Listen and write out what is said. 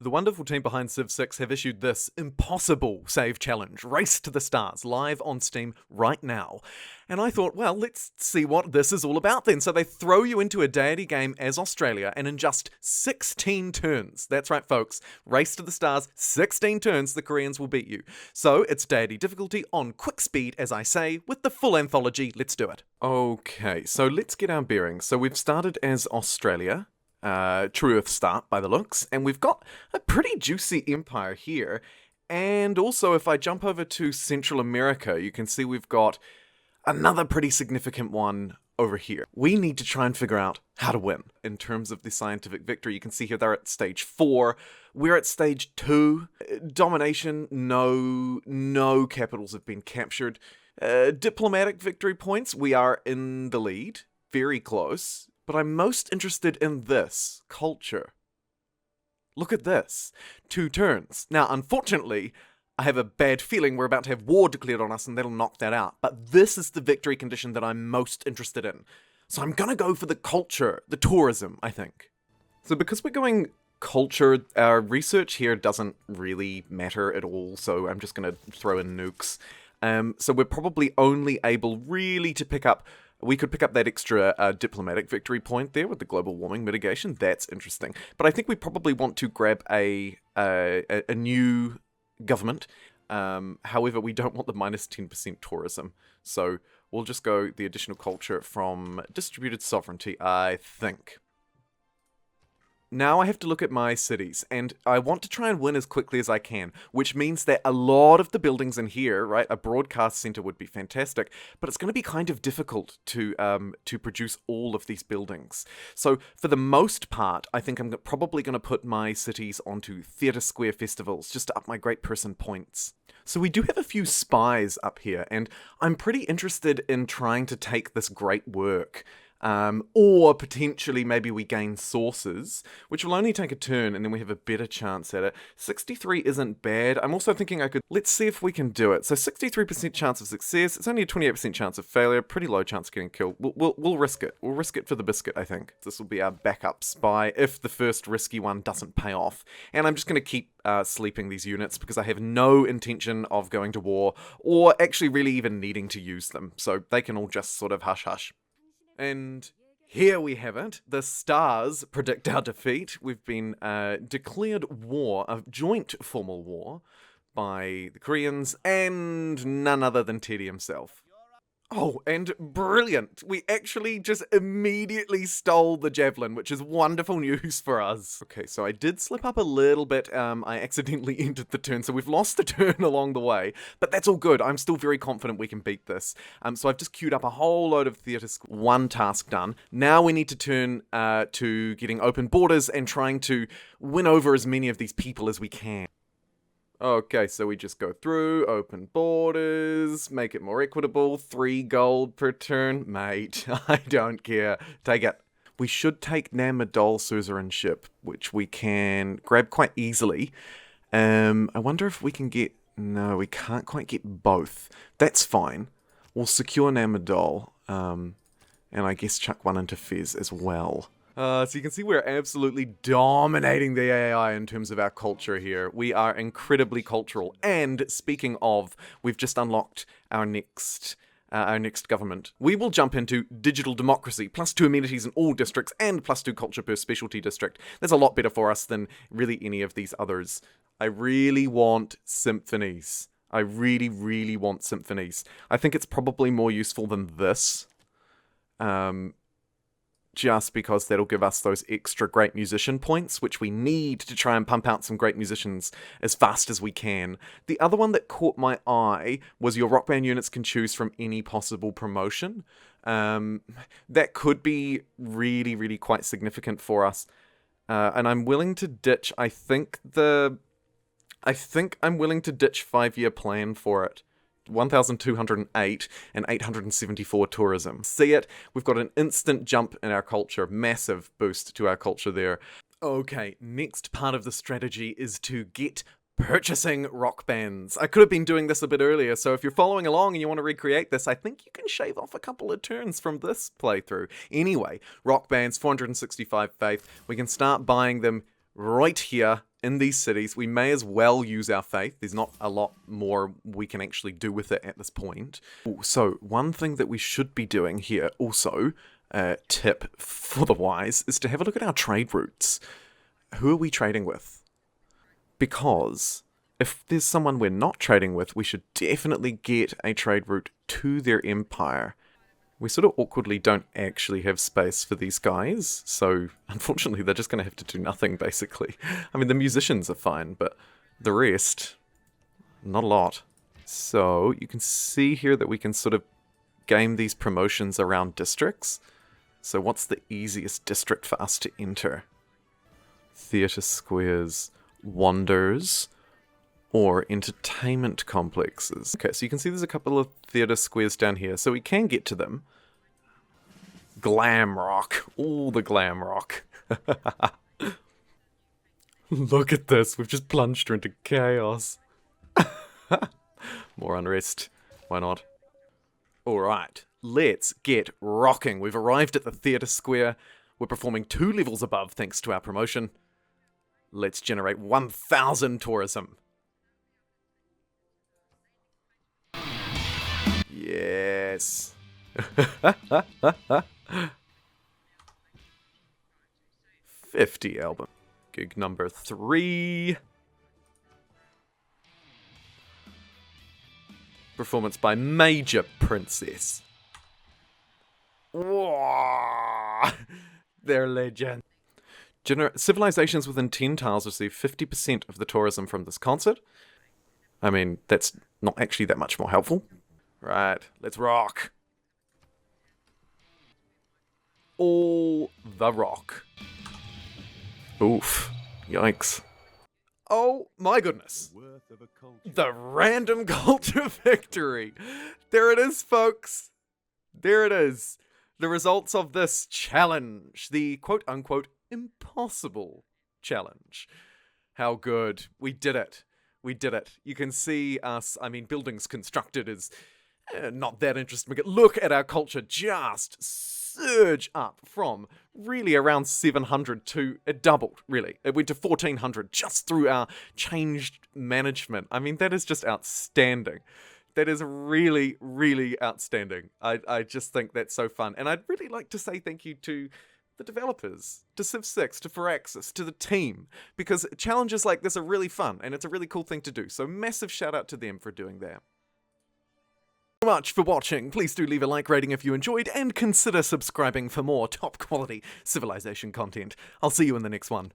The wonderful team behind Civ 6 have issued this impossible save challenge, Race to the Stars, live on Steam right now. And I thought, well, let's see what this is all about then. So they throw you into a Deity game as Australia, and in just 16 turns, that's right folks, Race to the Stars, 16 turns, the Koreans will beat you. So it's Deity difficulty on quick speed, as I say, with the full anthology. Let's do it. Okay, so let's get our bearings. So we've started as Australia. True Earth start by the looks, and we've got a pretty juicy empire here. And also, if I jump over to Central America, you can see we've got another pretty significant one over here. We need to try and figure out how to win in terms of the scientific victory. You can see here they're at stage 4. We're at stage 2. Domination, no capitals have been captured. Diplomatic victory points, we are in the lead, very close. But I'm most interested in this, culture. Look at this. 2 turns. Now, unfortunately, I have a bad feeling we're about to have war declared on us and that'll knock that out. But this is the victory condition that I'm most interested in. So I'm gonna go for the culture, the tourism, I think. So because we're going culture, our research here doesn't really matter at all, so I'm just gonna throw in nukes. So we're probably only able really to pick up. We could pick up that extra diplomatic victory point there with the global warming mitigation. That's interesting. But I think we probably want to grab a new government. However, we don't want the minus 10% tourism. So we'll just go the additional culture from distributed sovereignty, I think. Now I have to look at my cities, and I want to try and win as quickly as I can, which means that a lot of the buildings in here, right, a broadcast center would be fantastic, but it's going to be kind of difficult to produce all of these buildings. So for the most part, I think I'm probably going to put my cities onto theatre square festivals, just to up my great person points. So we do have a few spies up here, and I'm pretty interested in trying to take this great work. Or potentially maybe we gain sources, which will only take a turn and then we have a better chance at it. 63 isn't bad. I'm also thinking let's see if we can do it. So 63% chance of success. It's only a 28% chance of failure. Pretty low chance of getting killed. We'll risk it. We'll risk it for the biscuit, I think. This will be our backup spy if the first risky one doesn't pay off. And I'm just going to keep sleeping these units because I have no intention of going to war or actually really even needing to use them. So they can all just sort of hush hush. And here we have it. The stars predict our defeat. We've been declared war, a joint formal war, by the Koreans and none other than Teddy himself. Oh, and brilliant! We actually just immediately stole the javelin, which is wonderful news for us. Okay, so I did slip up a little bit. I accidentally ended the turn, so we've lost a turn along the way, but that's all good. I'm still very confident we can beat this. So I've just queued up a whole load of theatre. One task done. Now we need to turn to getting open borders and trying to win over as many of these people as we can. Okay, so we just go through, open borders, make it more equitable, 3 gold per turn. Mate, I don't care. Take it. We should take Namadol suzerain ship, which we can grab quite easily. I wonder if we can get... No, we can't quite get both. That's fine. We'll secure Namadol, and I guess chuck one into Fez as well. So you can see we're absolutely dominating the AI in terms of our culture here. We are incredibly cultural. And speaking of, we've just unlocked our next government. We will jump into digital democracy, +2 amenities in all districts, and +2 culture per specialty district. That's a lot better for us than really any of these others. I really want symphonies. I really, really want symphonies. I think it's probably more useful than this. Just because that'll give us those extra great musician points, which we need to try and pump out some great musicians as fast as we can. The other one that caught my eye was your rock band units can choose from any possible promotion. That could be really, really quite significant for us. And I'm willing to ditch, I think I'm willing to ditch 5-year plan for it. 1,208 and 874 tourism. See it? We've got an instant jump in our culture. Massive boost to our culture there. Okay, next part of the strategy is to get purchasing rock bands. I could have been doing this a bit earlier, so if you're following along and you want to recreate this, I think you can shave off a couple of turns from this playthrough. Anyway, rock bands, 465 faith. We can start buying them right here in these cities. We may as well use our faith. There's not a lot more we can actually do with it at this point. Ooh, so one thing that we should be doing here also, tip for the wise, is to have a look at our trade routes. Who are we trading with? Because if there's someone we're not trading with, we should definitely get a trade route to their empire. We sort of awkwardly don't actually have space for these guys, so unfortunately they're just going to have to do nothing, basically. I mean, the musicians are fine, but the rest, not a lot. So you can see here that we can sort of game these promotions around districts. So what's the easiest district for us to enter? Theatre squares, wonders, or entertainment complexes. Okay, so you can see there's a couple of theatre squares down here, so we can get to them. Glam rock. All the glam rock. Look at this, we've just plunged her into chaos. More unrest. Why not? Alright, let's get rocking. We've arrived at the theatre square. We're performing 2 levels above thanks to our promotion. Let's generate 1,000 tourism. Yes. 50 album. Gig number 3. Performance by Major Princess. Whoa, they're legend. Civilizations within 10 tiles receive 50% of the tourism from this concert. I mean, that's not actually that much more helpful. Right, let's rock. All the rock. Oof, yikes. Oh my goodness. The random culture victory. There it is, folks. There it is. The results of this challenge. The quote-unquote impossible challenge. How good. We did it. We did it. You can see us, I mean, buildings constructed is not that interesting. Look at our culture just surge up from really around 700 to, it doubled, really. It went to 1,400 just through our changed management. I mean, that is just outstanding. That is really, really outstanding. I just think that's so fun. And I'd really like to say thank you to the developers, to Civ 6, to Firaxis, to the team, because challenges like this are really fun, and it's a really cool thing to do. So massive shout out to them for doing that. So much for watching. Please do leave a like rating if you enjoyed, and consider subscribing for more top quality Civilization content. I'll see you in the next one.